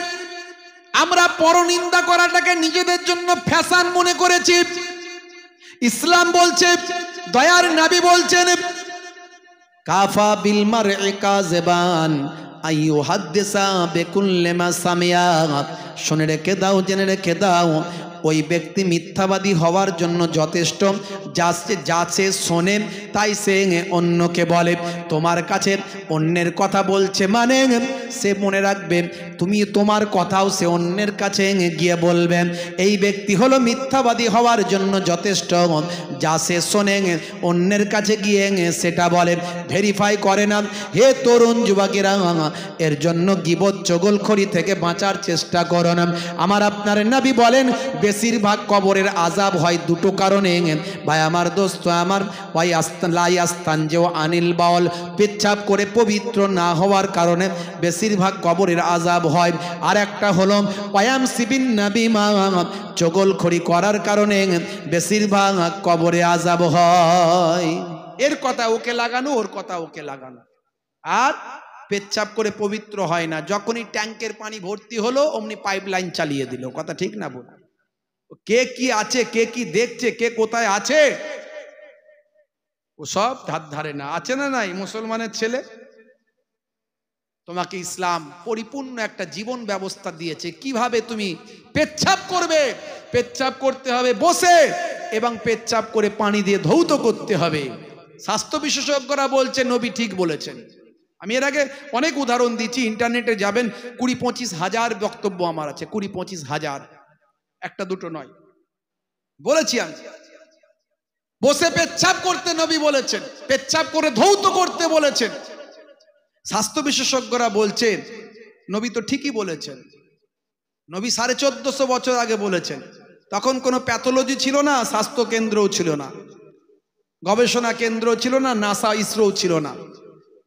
আমরা পরনিন্দা করাটাকে নিজেদের জন্য ফ্যাশন মনে করেছি। ইসলাম বলছে, দয়ার নবী বলছেন কাফা বিল মারই কাযিবান আইয়ু হাদ্দিসা বিকুল্লি মা সামিয়া। শুনে রেখে দাও, জেনে রেখে দাও, ওই ব্যক্তি মিথ্যাবাদী হওয়ার জন্য যথেষ্ট। যা সে শোনে তাই সে অন্যকে বলে। তোমার কাছে অন্যের কথা বলছে মানে সে মনে রাখবে তুমি তোমার কথাও সে অন্যের কাছে গিয়ে বলবে। এই ব্যক্তি হলো মিথ্যাবাদী হওয়ার জন্য যথেষ্ট। যা সে শোনে অন্যের কাছে গিয়ে সেটা বলে, ভেরিফাই করে না। হে তরুণ যুবকেরা, এর জন্য গীবত চগলখড়ি থেকে বাঁচার চেষ্টা করো না। আমার আপনার নবী বলেন বেশিরভাগ কবরের আযাব হয় দুটো কারণে। ভাই আমার দোস্ত আমার, ওয়াই লাই আস্তান যে আনিল বাউল, পেচ্ছাপ করে পবিত্র না হওয়ার কারণে বেশিরভাগ কবরের আযাব হয়। আর একটা হলো ওয়ায়াম সিবিন নবী মা, চগলখড়ি করার কারণে বেশিরভাগ কবরে আযাব হয়। এর কথা ওকে লাগানো, ওর কথা ওকে লাগানো। আর পেচ্ছাপ করে পবিত্র হয় না। যখনই ট্যাঙ্কের পানি ভর্তি হলো অমনি পাইপলাইন চালিয়ে দিল। কথা ঠিক না বল? কে কি আছে, কে কি দেখছে, কে কোথায় আছে, ও সব ধার ধারে না। আছে না নাই মুসলমানের ছেলে? তোমাকে ইসলাম পরিপূর্ণ একটা জীবন ব্যবস্থা দিয়েছে, কিভাবে তুমি পেচ্ছাপ করবে। পেচ্ছাপ করতে হবে বসে, এবং পেচ্ছাপ করে পানি দিয়ে ধৌত করতে হবে। স্বাস্থ্য বিশেষজ্ঞরা বলছে নবী ঠিক বলেছেন। আমি এর আগে অনেক উদাহরণ দিচ্ছি, ইন্টারনেটে যাবেন, 20-25 হাজার বক্তব্য আমার আছে, 20-25 হাজার, একটা দুটো নয়। বলেছি আমি বসে পেচ্ছাপ করতে নবী বলেছেন, পেচ্ছাপ করে ধৌত করতে বলেছেন। স্বাস্থ্য বিশেষজ্ঞরা বলছেন নবী তো ঠিকই বলেছেন। নবী 1450 বছর আগে বলেছেন। তখন কোনো প্যাথোলজি ছিল না, স্বাস্থ্য কেন্দ্রও ছিল না, গবেষণা কেন্দ্র ছিল না, নাসা ইসরো ছিল না।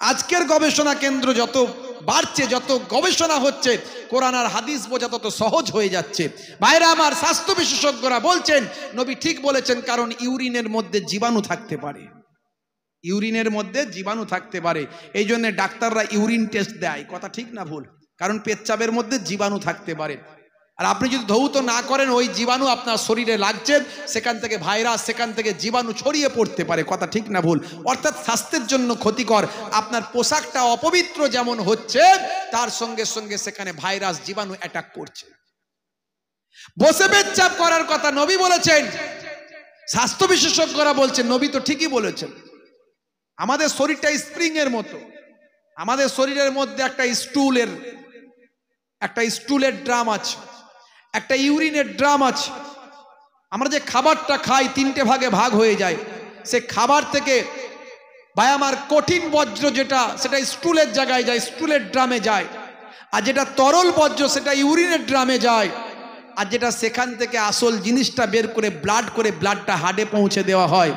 আজকের গবেষণা কেন্দ্র যত বাড়ছে, যত গবেষণা হচ্ছে, কোরআন আর হাদিস বোঝা তত সহজ হয়ে যাচ্ছে। ভাইরা আমার, স্বাস্থ্য বিশেষজ্ঞরা বলছেন নবী ঠিক বলেছেন, কারণ ইউরিনের মধ্যে জীবাণু থাকতে পারে। ইউরিনের মধ্যে জীবাণু থাকতে পারে, এই জন্য ডাক্তাররা ইউরিন টেস্ট দেয়। কথা ঠিক না ভুল? কারণ পেচ্ছাপের মধ্যে জীবাণু থাকতে পারে। আর আপনি যদি ধৌত না করেন, ওই জীবাণু আপনার শরীরে লাগছে, সেখান থেকে ভাইরাস, সেখান থেকে জীবাণু ছড়িয়ে পড়তে পারে। কথা ঠিক না ভুল? অর্থাৎ স্বাস্থ্যের জন্য ক্ষতিকর। আপনার পোশাকটা অপবিত্র যেমন হচ্ছে, তার সঙ্গে সঙ্গে সেখানে ভাইরাস, জীবাণু অ্যাটাক করছে। বসে পেচ্ছাপ করার কথা নবী বলেছেন, স্বাস্থ্য বিশেষজ্ঞরা বলছেন নবী তো ঠিকই বলেছেন। আমাদের শরীরটা স্প্রিং এর মতো। আমাদের শরীরের মধ্যে একটা স্টুলের ড্রাম আছে, একটা ইউরিনের ড্রাম আছে। আমরা যে খাবারটা খাই 3টে ভাগে ভাগ হয়ে যায়। সে খাবার থেকে ভাই আমার কঠিন বর্জ্য যেটা, সেটা স্টুলের জায়গায় যায়, স্টুলের ড্রামে যায়। আর যেটা তরল বর্জ্য সেটা ইউরিনের ড্রামে যায়। আর যেটা সেখান থেকে আসল জিনিসটা বের করে ব্লাডটা হার্টে পৌঁছে দেওয়া হয়।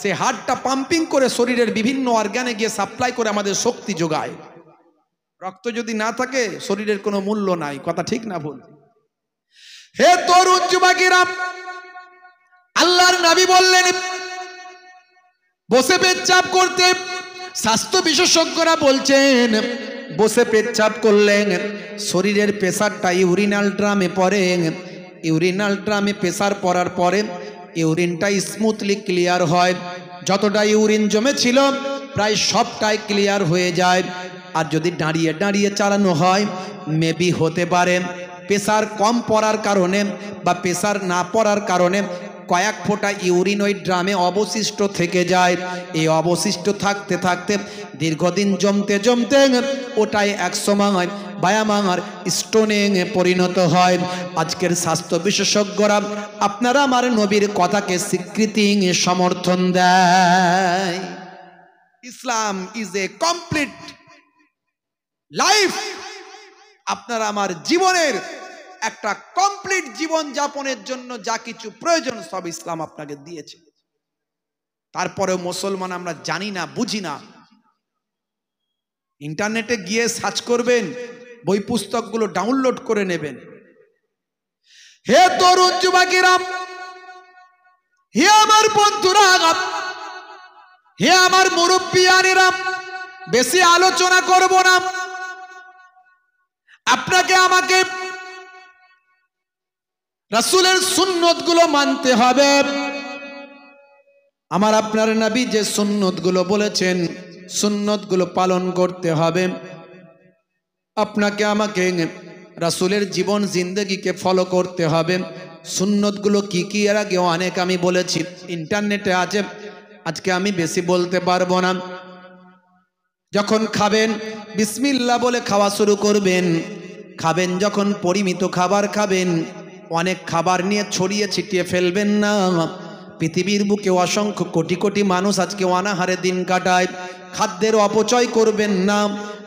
সে হার্টটা পাম্পিং করে শরীরের বিভিন্ন অর্গানে গিয়ে সাপ্লাই করে আমাদের শক্তি যোগায়। রক্ত যদি না থাকে শরীরের কোনো মূল্য নাই, কথা ঠিক না ভুল? হে তরুণ যুবকেরা, আল্লাহর নবী বললেন বসে পেচ্ছাপ করতে। স্বাস্থ্য বিশেষজ্ঞরা বলছেন বসে পেচ্ছাপ করলেন শরীরের প্রেসারটা ইউরিনাল ড্রামে পড়ে। ইউরিনাল ড্রামে প্রেসার পড়ার পরে ইউরিনটা স্মুথলি ক্লিয়ার হয়। যতটা ইউরিন জমে ছিল প্রায় সবটাই ক্লিয়ার হয়ে যায়। আর যদি দাঁড়িয়ে দাঁড়িয়ে চালানো হয় মেবি হতে পারে প্রেসার কম পড়ার কারণে বা প্রেসার না পড়ার কারণে কয়েক ফোঁটা ইউরিন ওই ড্রামে অবশিষ্ট থেকে যায়। এই অবশিষ্ট থাকতে থাকতে দীর্ঘদিন জমতে জমতে ওটাই একসময় বায়ামার স্টোনে পরিণত হয়। আজকের স্বাস্থ্য বিশেষজ্ঞরা আপনারা আমার নবীর কথাকে স্বীকৃতি সমর্থন দেয়। ইসলাম ইজ এ কমপ্লিট লাইফ। আপনারা আমার জীবনের একটা কমপ্লিট জীবন যাপনের জন্য যা কিছু প্রয়োজন সব ইসলাম আপনাকে দিয়েছে। তারপরেও মুসলমান আমরা জানি না, বুঝি না। ইন্টারনেটে গিয়ে সার্চ করবেন, বই পুস্তকগুলো ডাউনলোড করে নেবেন। হে তরুণ যুবকেরা, হে আমার বন্ধুরা, হে আমার মুরব্বিয়ানেরা, বেশি আলোচনা করব না। আপনাকে আমাকে রাসূলের সুন্নতগুলো মানতে হবে। আমার আপনার নবী যে সুন্নতগুলো বলেছেন সুন্নতগুলো পালন করতে হবে। আপনাকে আমাকে রাসূলের জীবন জিন্দেগিকে ফলো করতে হবে। সুন্নতগুলো কি কি এর আগে অনেক আমি বলেছি, ইন্টারনেটে আছে, আজকে আমি বেশি বলতে পারবো না। যখন খাবেন বিসমিল্লাহ বলে খাওয়া শুরু করবেন। খাবেন যখন পরিমিত খাবার খাবেন, অনেক খাবার নিয়ে ছড়িয়ে ছিটিয়ে ফেলবেন না। পৃথিবীর বুকে অসংখ্য কোটি কোটি মানুষ আজকে অনাহারে দিন কাটায়। খাদ্যের অপচয় করবেন না।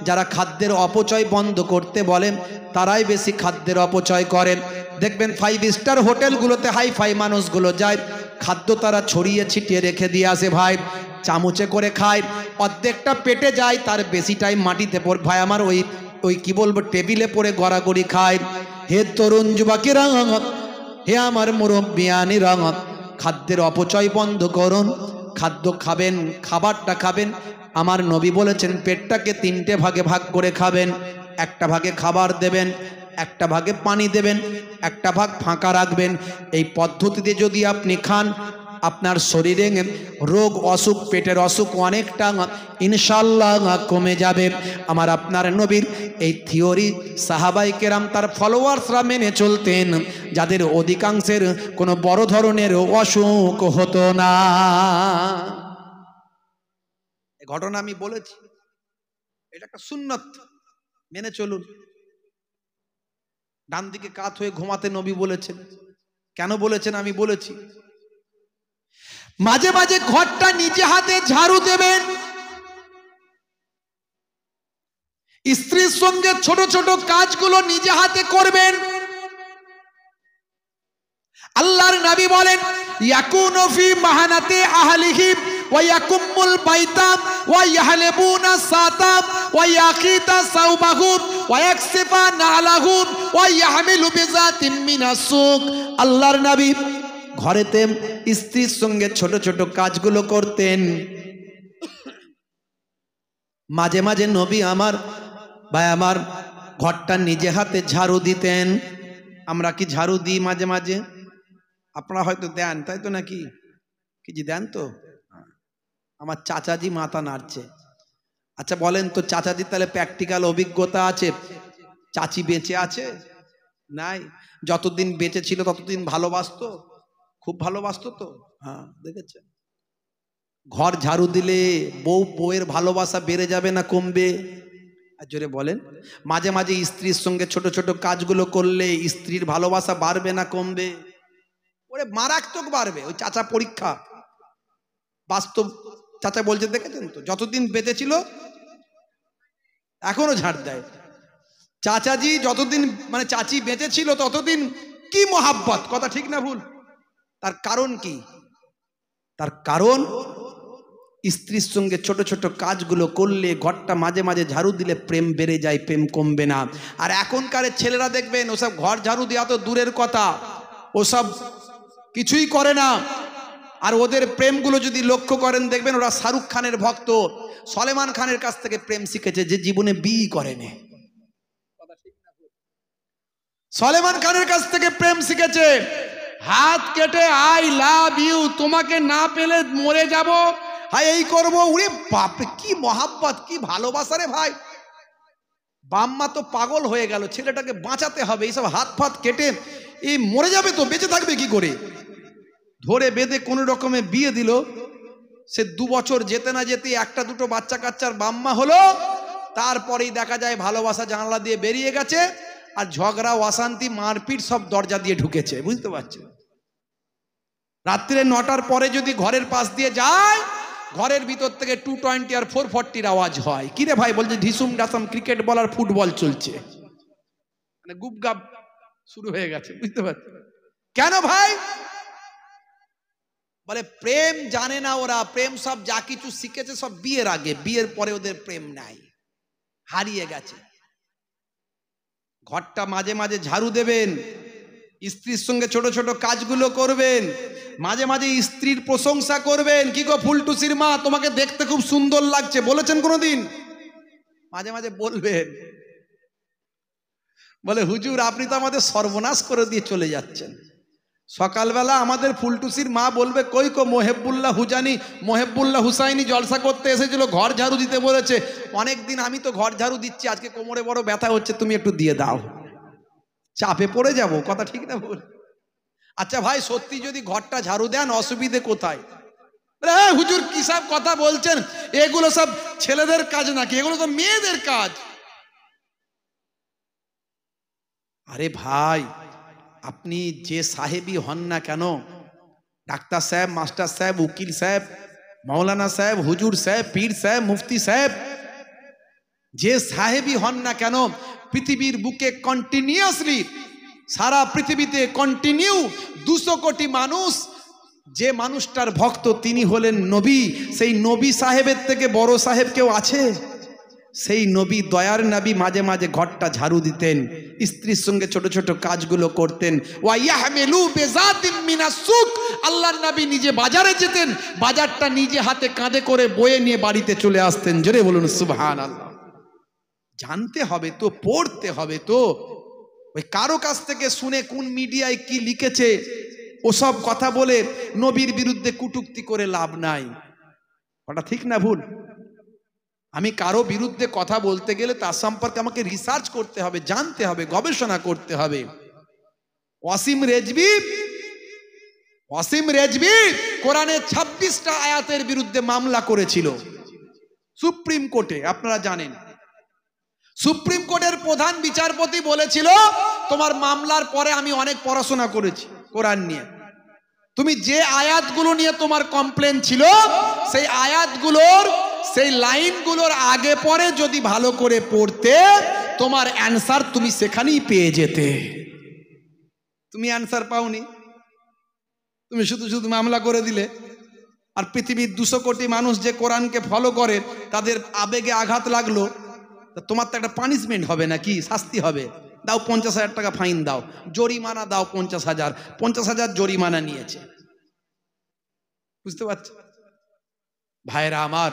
যারা খাদ্যের অপচয় বন্ধ করতে বলেন তারাই বেশি খাদ্যের অপচয় করেন। দেখবেন 5 স্টার হোটেলগুলোতে হাইফাই মানুষগুলো যায়, খাদ্য তারা ছড়িয়ে ছিটিয়ে রেখে দিয়ে আসে ভাই। চামচে করে খায়, অর্ধেকটা পেটে যায়, তার বেশিটাই মাটিতে পড়ে ভাই আমার ওই কি বলবো টেবিলে পড়ে গড়াগড়ি খায়। হে তরুণ যুবকেরা, হে আমার মুরব্বিয়ানেরা, খাদ্যের অপচয় বন্ধ করুন। খাদ্য খাবেন, খাবারটা খাবেন, আমার নবী বলেছেন পেটটাকে 3টে ভাগে ভাগ করে খাবেন। একটা ভাগে খাবার দেবেন, একটা ভাগে পানি দেবেন, একটা ভাগ ফাঁকা রাখবেন। এই পদ্ধতিতে যদি আপনি খান আপনার শরীরে রোগ অসুখ, পেটের অসুখ অনেকটা ইনশাল্লাহ কমে যাবে। আমার আপনার নবীর এই থিওরি সাহাবাই কেরাম তার ফলোয়ার্সরা মেনে চলতেন, যাদের অধিকাংশের কোনো বড় ধরনের অসুখ হতো না। এই ঘটনা আমি বলেছি, এটা একটা সুন্নত, মেনে চলুন। ডান দিকে কাত হয়ে ঘুমাতে নবী বলেছেন। কেন বলেছেন আমি বলেছি। মাঝে মাঝে ঘরটা নিজে হাতে ঝাড়ু দেবেন। স্ত্রীর সঙ্গে ছোট ছোট কাজগুলো নিজে হাতে করবেন। আল্লাহর নবী বলেন ইয়াকুনু ফি মাহানাতি আহলিহি ওয়া ইয়াকুমুল বাইতা ওয়া ইয়াহলিবুনা সাতা ওয়া ইয়াকিতা সাওবাহু ওয়া ইয়াকসিফা নালাহু ওয়া ইয়াহমিলু বিজাতিম মিনাস সুক। আল্লাহর নবী ঘরেতে স্ত্রীর সঙ্গে ছোট ছোট কাজগুলো করতেন। মাঝে মাঝে নবী আমার ভাই আমার ঘরটা নিজে হাতে ঝাড়ু দিতেন। আমরা কি ঝাড়ু দিই মাঝে মাঝে? আপনারা হয়তো দেন, তাই তো নাকি? কি জি দেন তো? আমার চাচাজি মাথা নাড়ছে। আচ্ছা বলেন তো, চাচাজি তাহলে প্র্যাকটিক্যাল অভিজ্ঞতা আছে? চাচি বেঁচে আছে? নাই। যতদিন বেঁচে ছিল ততদিন ভালোবাসতো, খুব ভালোবাসতো তো। হ্যাঁ, দেখেছেন? ঘর ঝাড়ু দিলে বউয়ের ভালোবাসা বেড়ে যাবে না কমবে? আর জোরে বলেন। মাঝে মাঝে স্ত্রীর সঙ্গে ছোট ছোট কাজগুলো করলে স্ত্রীর ভালোবাসা বাড়বে না কমবে? ওরে মারাত্মক বাড়বে। ওই চাচা পরীক্ষা, বাস্তব চাচা বলছে, দেখেছেন তো? যতদিন বেঁচে ছিল এখনো ঝাড় দেয়। চাচাজি যতদিন মানে চাচি বেঁচে ছিল ততদিন কি মোহাব্বত, কথা ঠিক না ভুল? তার কারণ কি? তার কারণ স্ত্রীর সঙ্গে ছোট ছোট কাজগুলো করলে, ঘরটা মাঝে মাঝে ঝাড়ু দিলে প্রেম বেড়ে যায়, প্রেম কমবে না। আর এখনকার ছেলেরা দেখবেন ওসব ঘর ঝাড়ু দেওয়া তো দূরের কথা, ওসব কিছুই করে না। আর ওদের প্রেমগুলো যদি লক্ষ্য করেন দেখবেন ওরা শাহরুখ খানের ভক্ত, সলেমান খানের কাছ থেকে প্রেম শিখেছে, যে জীবনে বিয়ে করেনি। সলেমান খানের কাছ থেকে প্রেম শিখেছে, হাত কেটে আই লাভ ইউ, তোমাকে না পেলে মরে যাব, হাই এই করবো। উরে বাপরে, কি মহাব্বত, কি ভালোবাসা রে ভাই। বাম্মা তো পাগল হয়ে গেল, ছেলেটাকে বাঁচাতে হবে, এইসব হাত ফাত কেটে এই মরে যাবে তো, বেঁচে থাকবে কি করে। ধরে বেঁধে কোনো রকমে বিয়ে দিল। সে 2 বছর যেতে না যেতে একটা দুটো বাচ্চা কাচ্চার বাম্মা হলো। তারপরেই দেখা যায় ভালোবাসা জানলা দিয়ে বেরিয়ে গেছে, আর ঝগড়া, অশান্তি, মারপিট সব দরজা দিয়ে ঢুকেছে। বুঝতে পারছেন? রাত্রে 9টার পরে যদি ঘরের পাশ দিয়ে যায়, ঘরের ভিতর থেকে 220 আর 440 আওয়াজ হয়। কিরে ভাই? বলছে ঢিসুম ডাসাম ক্রিকেট বল আর ফুটবল চলছে, মানে গুপগাপ শুরু হয়ে গেছে। বুঝতে পারছেন? কেন ভাই? বলে প্রেম জানে না ওরা। প্রেম সব যা কিছু শিখেছে সব বিয়ের আগে, বিয়ের পরে ওদের প্রেম নাই, হারিয়ে গেছে। ঘরটা মাঝে মাঝে ঝাড়ু দেবেন, স্ত্রীর সঙ্গে ছোট ছোট কাজগুলো করবেন, মাঝে মাঝে স্ত্রীর প্রশংসা করবেন। কি গো ফুলটুসির মা, তোমাকে দেখতে খুব সুন্দর লাগছে, বলেছেন কোনোদিন? মাঝে মাঝে বলবেন। বলে হুজুর আপনি তো আমাদের সর্বনাশ করে দিয়ে চলে যাচ্ছেন। সকালবেলা আমাদের ফুলটুসির মা বলবে, কই কো মোহেবুল্লাহ হুজানি, মোহেবুল্লাহ হুসাইনি জলসা করতে এসেছিল, ঘর ঝাড়ু দিতে বলেছে। অনেকদিন আমি তো ঘর ঝাড়ু দিচ্ছি, আজকে কোমরে বড় ব্যথা হচ্ছে, তুমি একটু দিয়ে দাও, চাপে পড়ে যাব। কথা ঠিক না বল? আচ্ছা ভাই, সত্যি যদি ঘরটা ঝাড়ু দেন, অসুবিধে কোথায়? হুজুর কি সব কথা বলছেন, এগুলো সব ছেলেদের কাজ নাকি? এগুলো তো মেয়েদের কাজ। আরে ভাই, আপনি যে সাহেবই হন না কেন, ডাক্তার সাহেব, মাস্টার সাহেব, উকিল সাহেব, মৌলানা সাহেব, হুজুর সাহেব, পীর সাহেব, মুফতি সাহেব, যে সাহেবই হন না কেন, পৃথিবীর বুকে কন্টিনিউয়াসলি, সারা পৃথিবীতে কন্টিনিউ 200 কোটি মানুষ, যে মানুষটার ভক্ত তিনি হলেন নবী। সেই নবী সাহেবের থেকে বড় সাহেব কেউ আছে? সেই নবী, দয়ার নবী মাঝে মাঝে ঘরটা ঝাড়ু দিতেন, স্ত্রীর সঙ্গে ছোট ছোট কাজগুলো করতেন। ওয়াইয়াহমিলু বিজাতিম মিনাস সুক, আল্লাহর নবী নিজে বাজারে যেতেন, বাজারটা নিজে হাতে কাঁধে করে বয়ে নিয়ে বাড়িতে চলে আসতেন। জোরে বলুন সুবহানাল্লাহ। জানতে হবে তো, পড়তে হবে তো। ওই কারো কাছ থেকে শুনে কোন মিডিয়ায় কি লিখেছে ওসব কথা বলে নবীর বিরুদ্ধে কটূক্তি করে লাভ নাই। ওটা ঠিক না ভুল? আমি কারো বিরুদ্ধে কথা বলতে গেলে তার সম্পর্কে আমাকে রিসার্চ করতে হবে, জানতে হবে, গবেষণা করতে হবে। ওয়াসিম রেজভি কোরআনের 26টা আয়াতের বিরুদ্ধে মামলা করেছিল সুপ্রিম কোর্টে, আপনারা জানেন। সুপ্রিম কোর্টের প্রধান বিচারপতি বলেছিল, তোমার মামলার পরে আমি অনেক পড়াশোনা করেছি কোরআন নিয়ে, তুমি যে আয়াতগুলো নিয়ে তোমার কমপ্লেন ছিল, সেই আয়াতগুলোর, সেই লাইনগুলোর আগে পরে যদি ভালো করে পড়তে, তোমার অ্যান্সার তুমি সেখানেই পেয়ে যেতে। তুমি অ্যান্সার পাওনি, তুমি শুধু শুধু মামলা করে দিলে। আর পৃথিবীর 200 কোটি মানুষ যে কোরআনকে ফলো করে, তাদের আবেগে আঘাত লাগলো, তোমার তো একটা পানিশমেন্ট হবে নাকি, শাস্তি হবে। দাও 50,000 টাকা ফাইন দাও, জরিমানা দাও 50,000 জরিমানা নিয়েছে। বুঝতে পারছো ভাইরা আমার?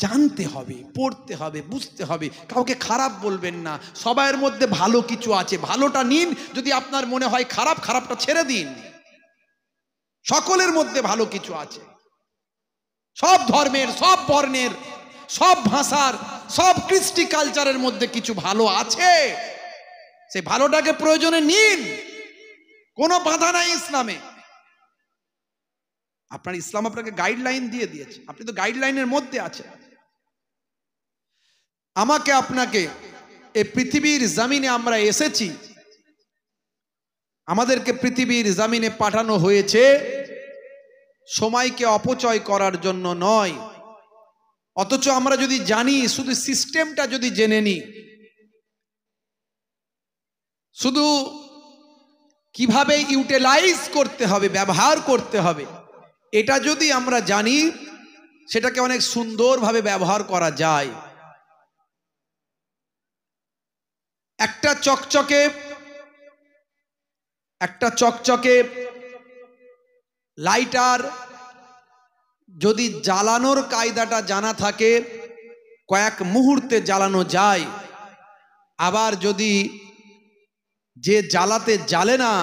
জানতে হবে, পড়তে হবে, বুঝতে হবে। কাউকে খারাপ বলবেন না, সবার মধ্যে ভালো কিছু আছে, ভালোটা নিন। যদি আপনার মনে হয় খারাপ, খারাপটা ছেড়ে দিন। সকলের মধ্যে ভালো কিছু আছে, সব ধর্মের, সব বর্ণের, সব ভাষার, সব কৃষ্টি কালচারের মধ্যে কিছু ভালো আছে। সেই ভালোটাকে প্রয়োজনে নিন, কোনো বাধা নাই ইসলামে। আপনার ইসলাম আপনাকে গাইডলাইন দিয়ে দিয়েছে, আপনি তো গাইডলাইনের মধ্যে আছেন। আমাকে আপনাকে এই পৃথিবীর জমিনে আমরা এসেছি, আমাদেরকে পৃথিবীর জমিনে পাঠানো হয়েছে সময়কে অপচয় করার জন্য নয়। অথচ আমরা যদি জানি, শুধু সিস্টেমটা যদি জেনে নিই, শুধু কিভাবে ইউটিলাইজ করতে হবে, ব্যবহার করতে হবে, এটা যদি আমরা জানি, সেটাকে অনেক সুন্দরভাবে ব্যবহার করা যায়। একটা চকচকে লাইটার যদি জ্বালানোর কায়দাটা জানা থাকে কয়েক মুহূর্তে জ্বালানো যায়। আবার যদি যে জ্বালাতে জানে না,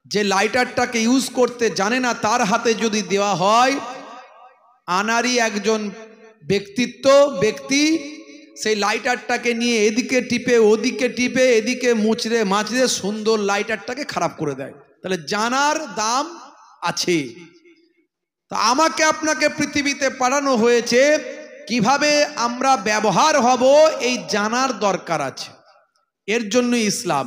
যে লাইটারটাকে ইউজ করতে জানে না, তার হাতে যদি দেওয়া হয়, আনারি একজন ব্যক্তি সেই লাইটারটাকে নিয়ে এদিকে টিপে ওদিকে টিপে এদিকে মুচড়ে মাচড়ে সুন্দর লাইটারটাকে খারাপ করে দেয়। তাহলে জানার দাম আছে। তা আমাকে আপনাকে পৃথিবীতে পাঠানো হয়েছে, কিভাবে আমরা ব্যবহার হব এই জানার দরকার আছে। এর জন্য ইসলাম।